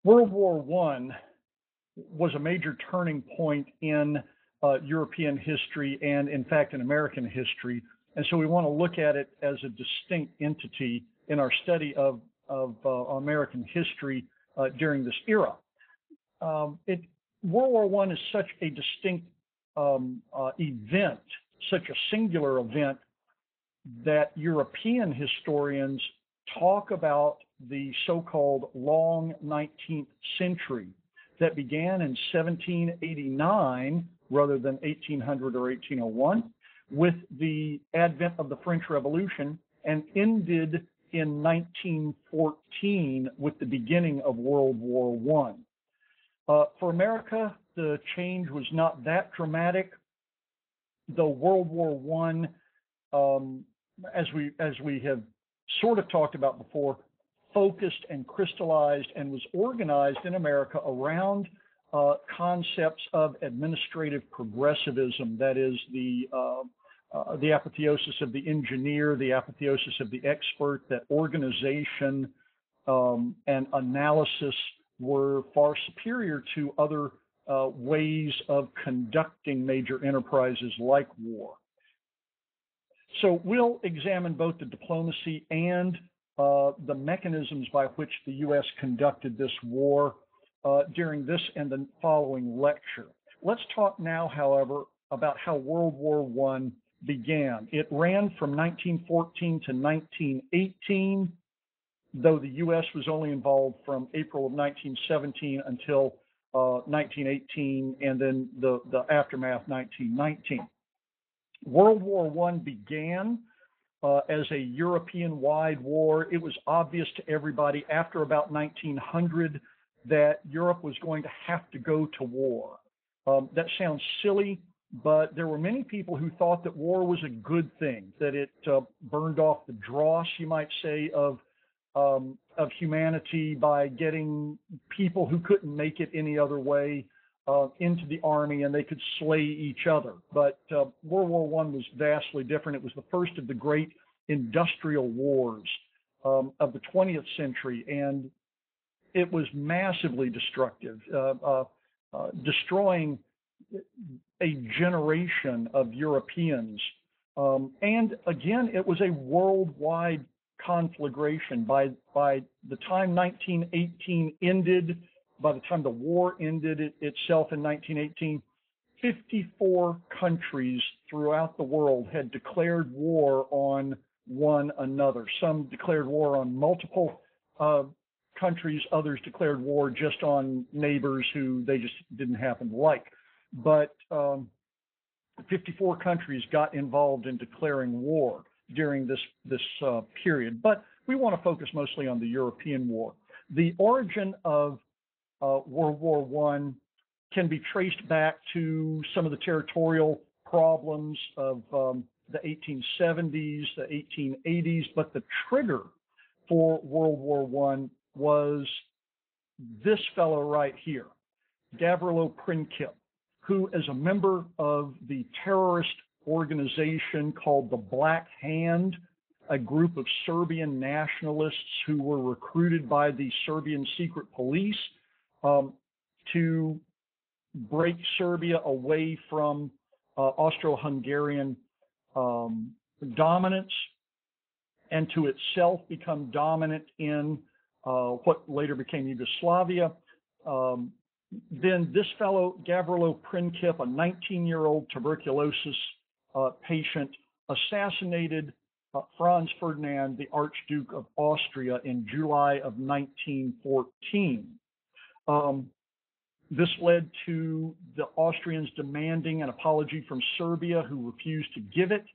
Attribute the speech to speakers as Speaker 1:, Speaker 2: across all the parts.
Speaker 1: World War One was a major turning point in European history and, in fact, in American history. And so we want to look at it as a distinct entity in our study of American history during this era. World War One is such a distinct event, such a singular event, that European historians talk about the so-called long 19th century that began in 1789 rather than 1800 or 1801 with the advent of the French Revolution and ended in 1914 with the beginning of World War One. For America, the change was not that dramatic, though World War One, as we have sort of talked about before, focused and crystallized and was organized in America around concepts of administrative progressivism. That is the apotheosis of the engineer, the apotheosis of the expert, that organization and analysis were far superior to other ways of conducting major enterprises like war. So we'll examine both the diplomacy and the mechanisms by which the U.S. conducted this war during this and the following lecture. Let's talk now, however, about how World War I began. It ran from 1914 to 1918, though the U.S. was only involved from April of 1917 until 1918, and then the aftermath, 1919. World War I began as a European-wide war. It was obvious to everybody after about 1900 that Europe was going to have to go to war. That sounds silly, but there were many people who thought that war was a good thing, that it burned off the dross, you might say, of humanity by getting people who couldn't make it any other way into the army, and they could slay each other. But World War I was vastly different. It was the first of the great industrial wars of the 20th century, and it was massively destructive, destroying a generation of Europeans. And again, it was a worldwide conflagration. By the time 1918 ended, by the time the war ended itself in 1918, 54 countries throughout the world had declared war on one another. Some declared war on multiple countries, others declared war just on neighbors who they just didn't happen to like. But 54 countries got involved in declaring war during this period. But we want to focus mostly on the European war. The origin of World War I can be traced back to some of the territorial problems of the 1870s, the 1880s, but the trigger for World War I was this fellow right here, Gavrilo Princip, who, as a member of the terrorist organization called the Black Hand, a group of Serbian nationalists who were recruited by the Serbian secret police to break Serbia away from Austro-Hungarian dominance and to itself become dominant in what later became Yugoslavia. Then this fellow, Gavrilo Princip, a 19-year-old tuberculosis patient, assassinated Franz Ferdinand, the Archduke of Austria, in July of 1914. This led to the Austrians demanding an apology from Serbia, who refused to give it,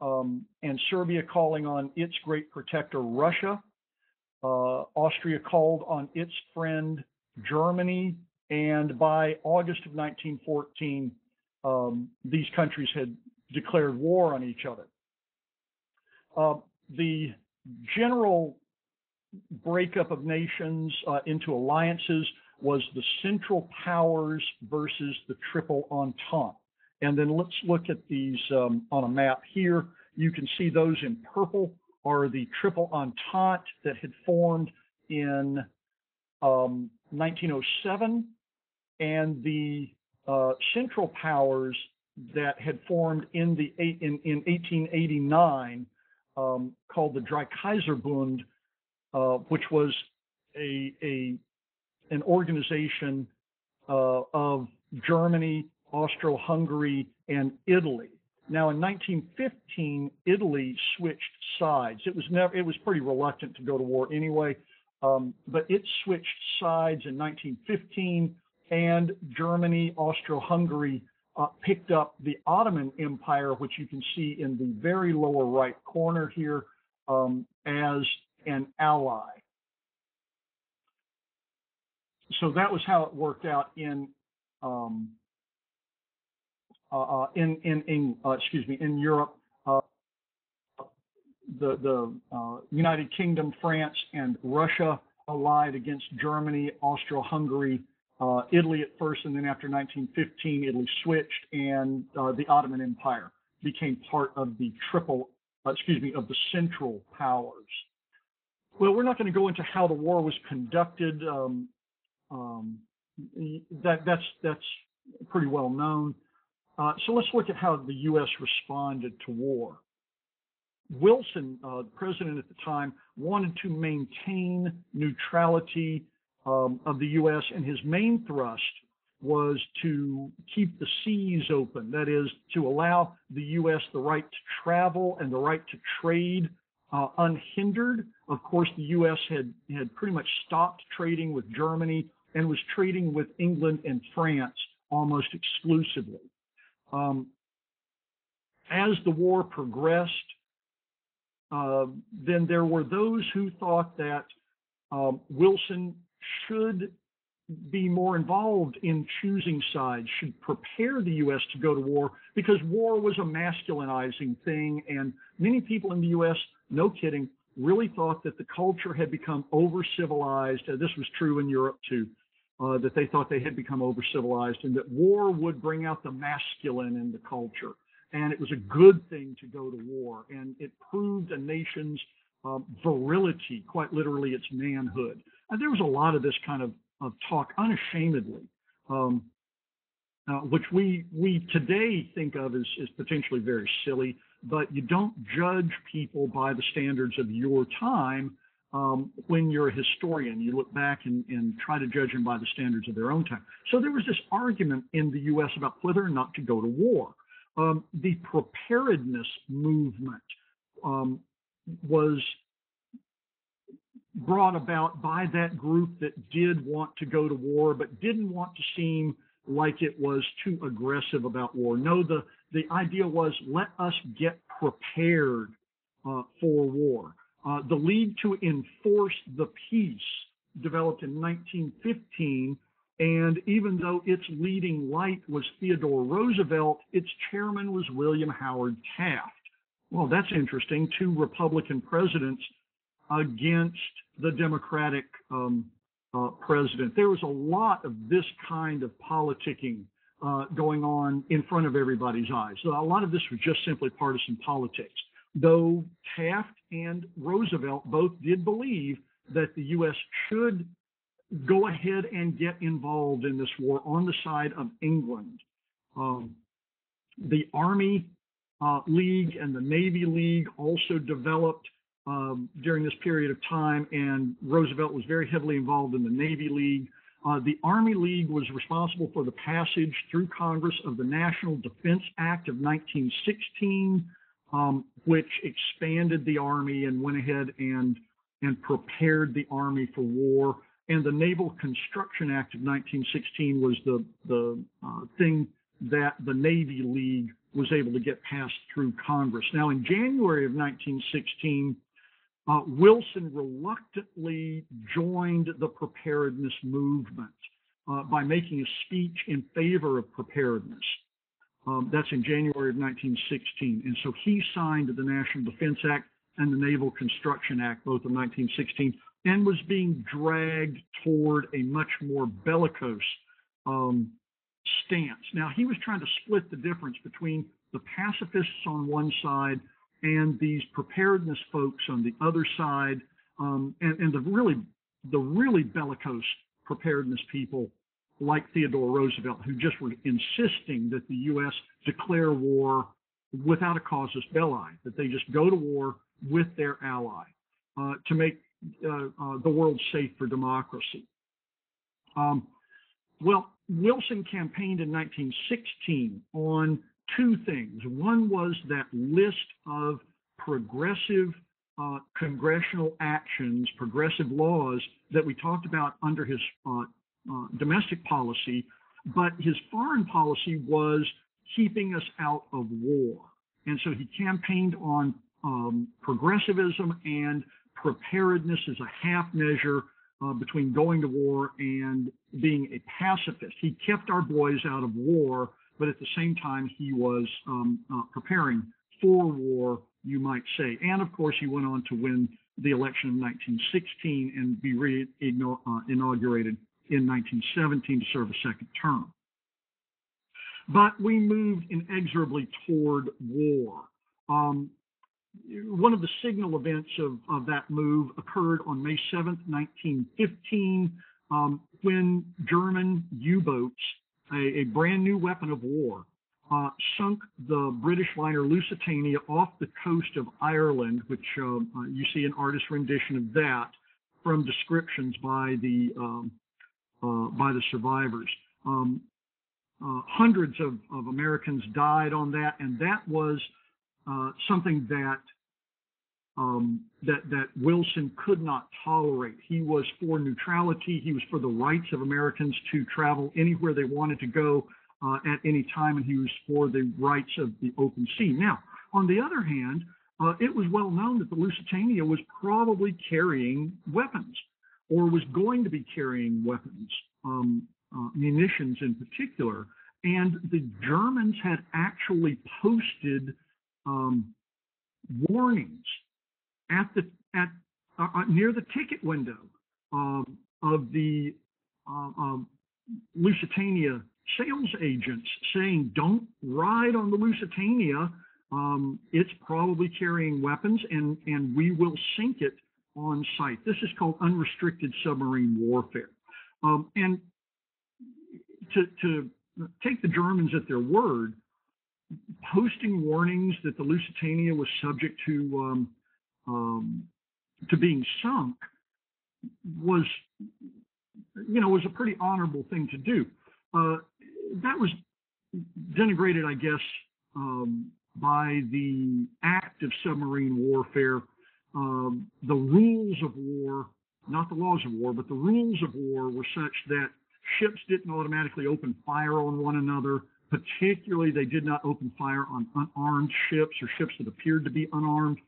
Speaker 1: and Serbia calling on its great protector, Russia. Austria called on its friend, Germany, and by August of 1914, these countries had declared war on each other. The general breakup of nations into alliances was the Central Powers versus the Triple Entente. And then let's look at these on a map here. You can see those in purple are the Triple Entente that had formed in 1907, and the Central Powers that had formed in 1889, called the Dreikaiserbund, which was an organization of Germany, Austro-Hungary, and Italy. Now, in 1915, Italy switched sides. It was pretty reluctant to go to war anyway, but it switched sides in 1915, and Germany, Austro-Hungary picked up the Ottoman Empire, which you can see in the very lower right corner here, as an ally. So that was how it worked out in Europe. The United Kingdom, France, and Russia allied against Germany, Austro-Hungary, Italy at first, and then after 1915, Italy switched, and the Ottoman Empire became part of the of the Central Powers. Well, we're not going to go into how the war was conducted. That's pretty well known. So let's look at how the U.S. responded to war. Wilson, the president at the time, wanted to maintain neutrality of the U.S., and his main thrust was to keep the seas open. That is, to allow the U.S. the right to travel and the right to trade unhindered. Of course, the U.S. had pretty much stopped trading with Germany and was trading with England and France almost exclusively. As the war progressed, then there were those who thought that Wilson should be more involved in choosing sides, should prepare the U.S. to go to war, because war was a masculinizing thing, and many people in the U.S., no kidding, really thought that the culture had become over-civilized. This was true in Europe too, that they thought they had become over-civilized, and that war would bring out the masculine in the culture. And it was a good thing to go to war, and it proved a nation's virility, quite literally its manhood. And there was a lot of this kind of talk unashamedly, which we today think of as potentially very silly, but you don't judge people by the standards of your time when you're a historian. You look back and try to judge them by the standards of their own time. So there was this argument in the U.S. about whether or not to go to war. The preparedness movement was brought about by that group that did want to go to war, but didn't want to seem like it was too aggressive about war. No, the idea was, let us get prepared for war. The League to Enforce the Peace developed in 1915, and even though its leading light was Theodore Roosevelt, its chairman was William Howard Taft. Well, that's interesting. Two Republican presidents against the Democratic president. There was a lot of this kind of politicking going on in front of everybody's eyes. So a lot of this was just simply partisan politics, though Taft and Roosevelt both did believe that the U.S. should go ahead and get involved in this war on the side of England. The Army League and the Navy League also developed during this period of time, and Roosevelt was very heavily involved in the Navy League. The Army League was responsible for the passage through Congress of the National Defense Act of 1916, which expanded the Army and went ahead and prepared the Army for war. And the Naval Construction Act of 1916 was the thing that the Navy League was able to get passed through Congress. Now, in January of 1916, Wilson reluctantly joined the preparedness movement by making a speech in favor of preparedness. That's in January of 1916. And so he signed the National Defense Act and the Naval Construction Act, both of 1916, and was being dragged toward a much more bellicose stance. Now, he was trying to split the difference between the pacifists on one side and these preparedness folks on the other side, and the really bellicose preparedness people like Theodore Roosevelt, who just were insisting that the U.S. declare war without a casus belli, that they just go to war with their ally to make the world safe for democracy. Well, Wilson campaigned in 1916 on two things. One was that list of progressive congressional actions, progressive laws that we talked about under his domestic policy, but his foreign policy was keeping us out of war. And so he campaigned on progressivism and preparedness as a half measure between going to war and being a pacifist. He kept our boys out of war, but at the same time, he was preparing for war, you might say. And of course, he went on to win the election in 1916 and be inaugurated in 1917 to serve a second term. But we moved inexorably toward war. One of the signal events of that move occurred on May 7th, 1915, when German U-boats, a brand new weapon of war, sunk the British liner Lusitania off the coast of Ireland, which you see an artist's rendition of that from descriptions by the survivors. Hundreds of Americans died on that, and that was something that Wilson could not tolerate. He was for neutrality. He was for the rights of Americans to travel anywhere they wanted to go at any time, and he was for the rights of the open sea. Now, on the other hand, it was well known that the Lusitania was probably carrying weapons, or was going to be carrying weapons, munitions in particular, and the Germans had actually posted warnings near the ticket window of the Lusitania sales agents, saying, "Don't ride on the Lusitania. It's probably carrying weapons, and we will sink it on sight." This is called unrestricted submarine warfare. And to take the Germans at their word, posting warnings that the Lusitania was subject to being sunk was a pretty honorable thing to do. That was denigrated, I guess, by the act of submarine warfare. The rules of war, not the laws of war, but the rules of war were such that ships didn't automatically open fire on one another. Particularly, they did not open fire on unarmed ships or ships that appeared to be unarmed.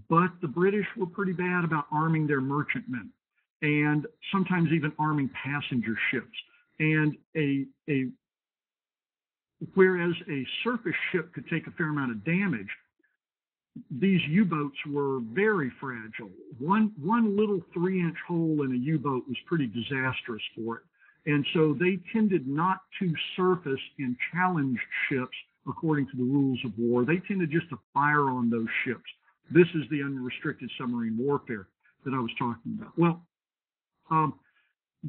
Speaker 1: But the British were pretty bad about arming their merchantmen, and sometimes even arming passenger ships. And whereas a surface ship could take a fair amount of damage, these U-boats were very fragile. One little 3-inch hole in a U-boat was pretty disastrous for it. And so they tended not to surface and challenge ships according to the rules of war. They tended just to fire on those ships. This is the unrestricted submarine warfare that I was talking about. Well,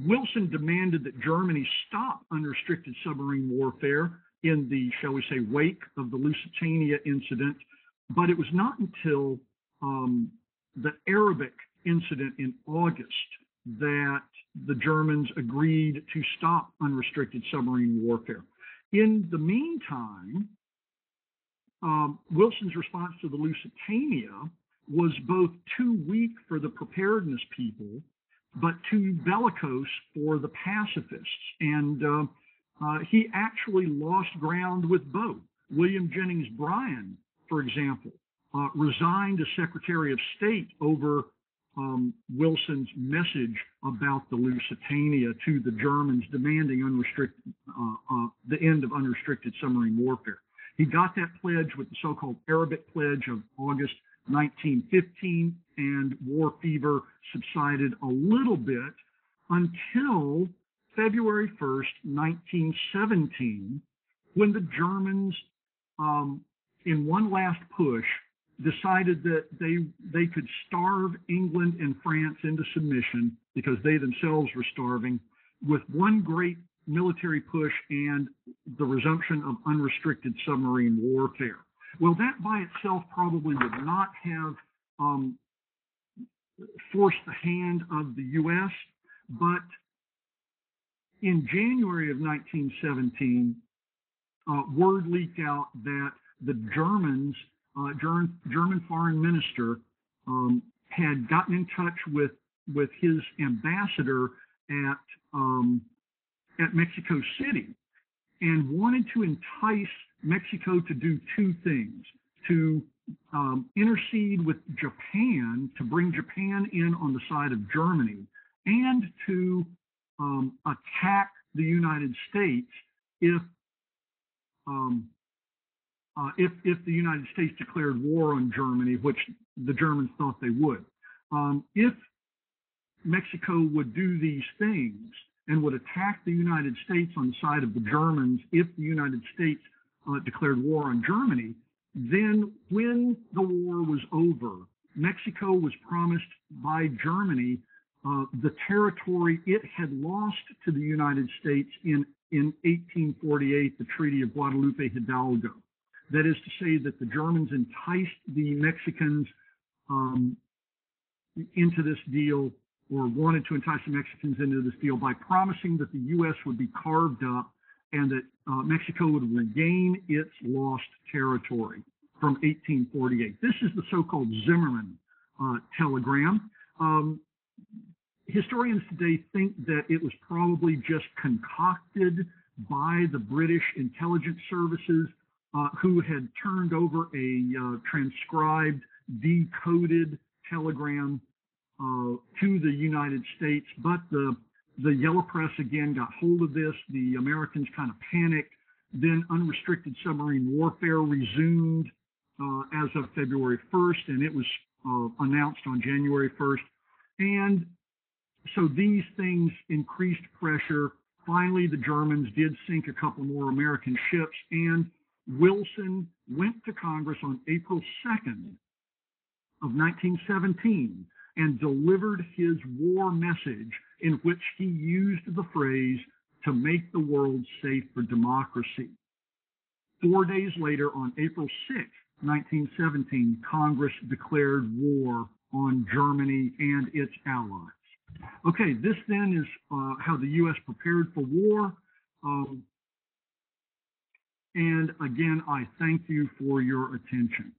Speaker 1: Wilson demanded that Germany stop unrestricted submarine warfare in the, shall we say, wake of the Lusitania incident. But it was not until the Arabic incident in August that the Germans agreed to stop unrestricted submarine warfare. In the meantime, Wilson's response to the Lusitania was both too weak for the preparedness people, but too bellicose for the pacifists. And he actually lost ground with both. William Jennings Bryan, for example, resigned as Secretary of State over Wilson's message about the Lusitania to the Germans demanding the end of unrestricted submarine warfare. He got that pledge with the so-called Arabic Pledge of August 1915, and war fever subsided a little bit until February 1st, 1917, when the Germans, in one last push, decided that they could starve England and France into submission because they themselves were starving, with one great military push and the resumption of unrestricted submarine warfare. Well, that by itself probably would not have forced the hand of the U.S., but in January of 1917, word leaked out that the German foreign minister had gotten in touch with his ambassador at Mexico City and wanted to entice Mexico to do two things: to intercede with Japan, to bring Japan in on the side of Germany, and to attack the United States if the United States declared war on Germany, which the Germans thought they would. If Mexico would do these things and would attack the United States on the side of the Germans if the United States declared war on Germany, then when the war was over, Mexico was promised by Germany the territory it had lost to the United States in 1848, the Treaty of Guadalupe Hidalgo. That is to say that the Germans enticed the Mexicans into this deal, or wanted to entice the Mexicans into this deal by promising that the U.S. would be carved up and that Mexico would regain its lost territory from 1848. This is the so-called Zimmerman telegram. Historians today think that it was probably just concocted by the British intelligence services who had turned over a transcribed, decoded telegram to the United States, but the yellow press again got hold of this. The Americans kind of panicked. Then unrestricted submarine warfare resumed as of February 1st, and it was announced on January 1st. And so these things increased pressure. Finally, the Germans did sink a couple more American ships, and Wilson went to Congress on April 2nd of 1917 and delivered his war message, in which he used the phrase, "to make the world safe for democracy." 4 days later, on April 6th, 1917, Congress declared war on Germany and its allies. Okay, this then is how the U.S. prepared for war. And again, I thank you for your attention.